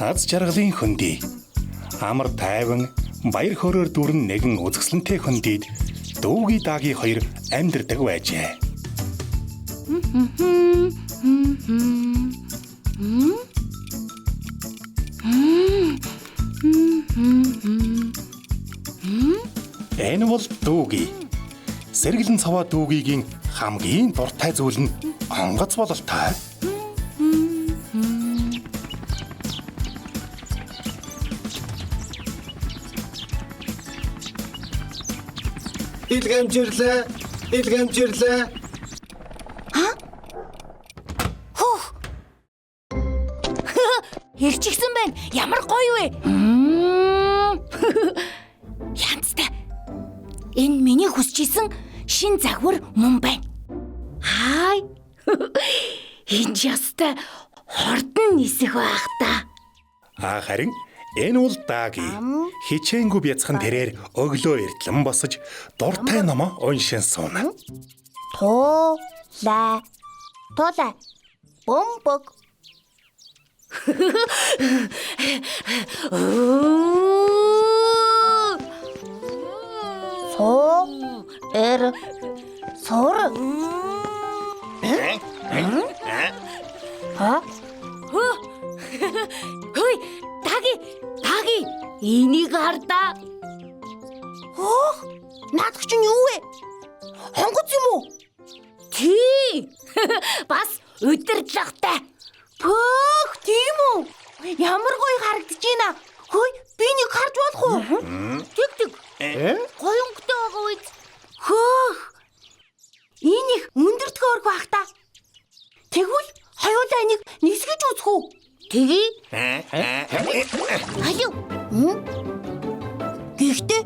аз жаргалын хөндий. Амар тайван баяр хөөрөөр дүүрэн нэгэн үзэсгэлэнтэй хөндийд дүүгийн даагийн хоёр амьдардаг байжээ. Энэ бол дүүги. Сэргэлэн цаваа дүүгийн хамгийн дуртай зүйл нь онгоц бололтой. Илгэмжирлээ. Ирчихсэн байна. Ямар гоё вэ? Янзтай. Энэ миний хүсчихсэн шин загвар мөн байна. Хай. Энэ ястай хордон нисэх байх та. Харин энэ бол дааги. Хичээнгүй бяцхан тэрээр өглөө эртлэн босож дуртай номоо уншин сууна. Туулай. Бомбог. Сор. Хөөе, даги. Энийг хардаа. Наадах чинь юу вэ? Хонгоц юм уу? Тий. Бас удирдлагатай. Пөөх, тийм үү? Ямар гоё харагдаж байна. Хөөе, би нэг харж болох уу? Тэг. Гоёнгтой байгаа үед. Хөөх. Энэ их өндөр төхөөрөх байх та. Тэгвэл хоёулаа энийг нисгэж үзэх үү? Тэгье. Аюу. Гэхдээ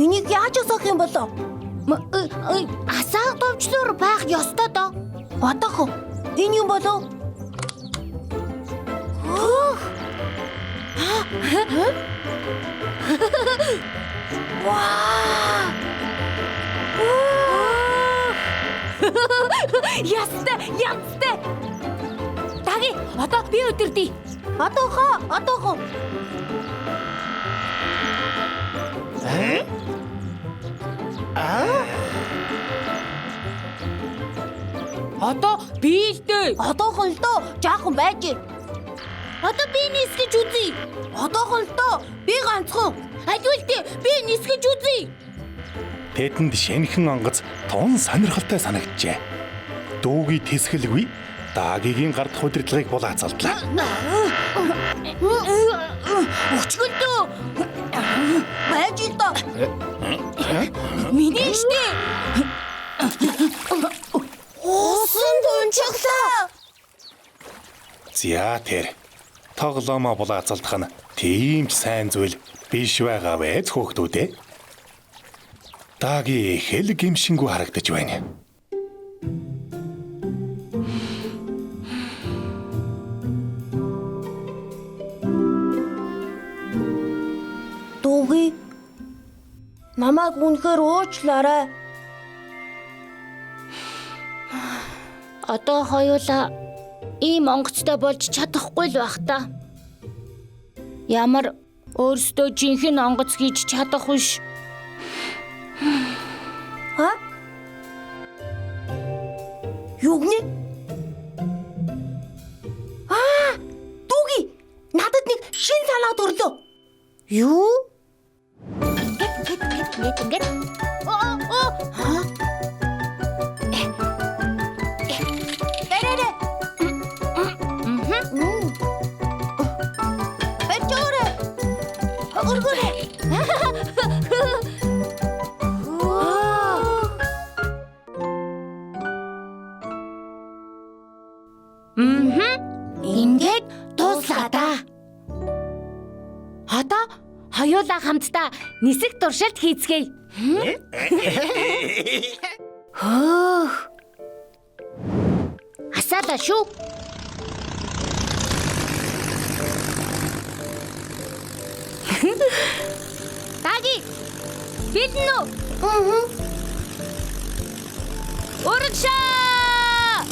энийг яаж асаах юм болоо? Асаах товчлоор байх ёстой доо. Одоохоо энэ юм болоо? Вау! Ястай. Даги, одоо би өдөрдий. Одоохоо. Одоо би л дээ. Одоохон л доо жаахан байж. Одоо би нисгэж үзье. Одоохон л доо би ганцхан. Ажил дээ. Би нисгэж үзье. Тэдэнд шинэхэн онгоц тун сонирхолтой санагджээ. Дүүгийн тэсгэлгүй даагийн гардах удирдлагыг булаацалдлаа. Өчгөлдөө. Байж л доо. Миний штэ. Усан дунчглаа. За тэр тоглоомоо булаацалдах нь тийм ч сайн зүйл биш байгаа вэ хүүхдүүдээ. Даги хэл гимшингүү харагдаж байна. Дүүги. Намайг үнэхээр уучлаарай. Одоо хоёулаа ийм онгоцтой болж чадахгүй л байх та. Ямар өөрсдөө жинхэнэ онгоц хийж чадах биш. Юу гэнэ? Дүүги. Надад нэг шин санаа төрлөө. Юу? Ингээд. Бачоорэ. Хогоргорэ. Ингээд тууслаа да. Одоо хоёулаа хамтдаа нисэх туршилт хийцгээе. Асаалаа шүү. Даги. Биднэ. Урагшаа!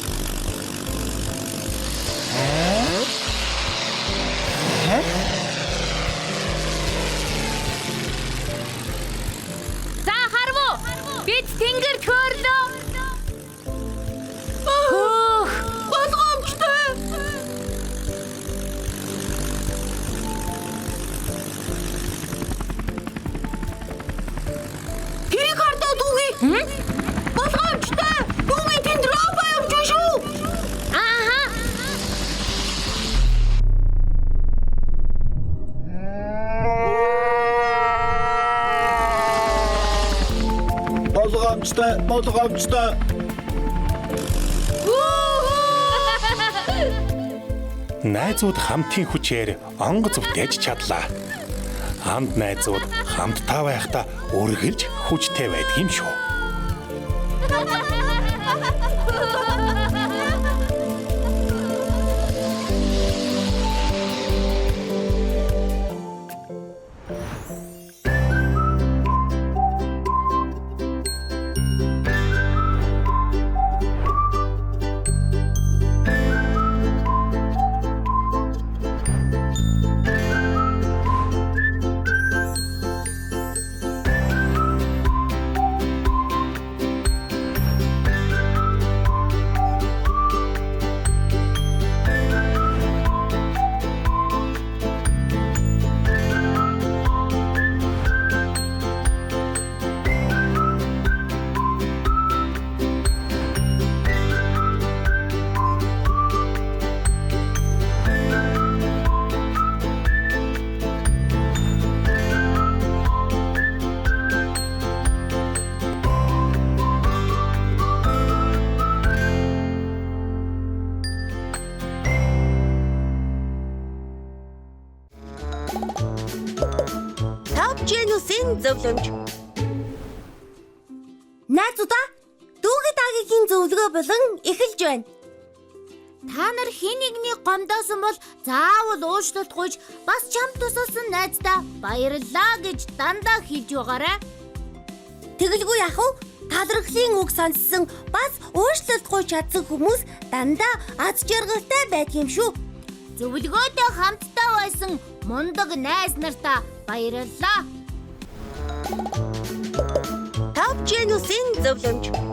Болгоомжтой! Дүүгийн тэнд робо явж байна шүү! Ааха. Болгоомжтой. Найзууд хамтын хүчээр онгоц бүтээж чадлаа. Хамт найзууд хамтдаа байхдаа үргэлж хүчтэй байдаг юм шүү. Топ Genus-ийн зөвлөмж. Найзуудаа, дүүгийн таагийн зөвлөгөө болон эхэлж байна. Та нар хин нэгний гомдоосон бол заавал уучлалт гуйж бас чамд тусалсан найздаа баярлалаа гэж дандаа хэлж байгаарай. Тэгэлгүй ах уу? Талархлын үг сонссон бас уучлалт гуйж чадсан хүмүүс дандаа аз жаргалтай байдаг юм шүү. Зөвлөгөөтэй хамтдаа байсан мундаг найз нартаа баярлалаа. Топ Genus-ийн зөвлөмж.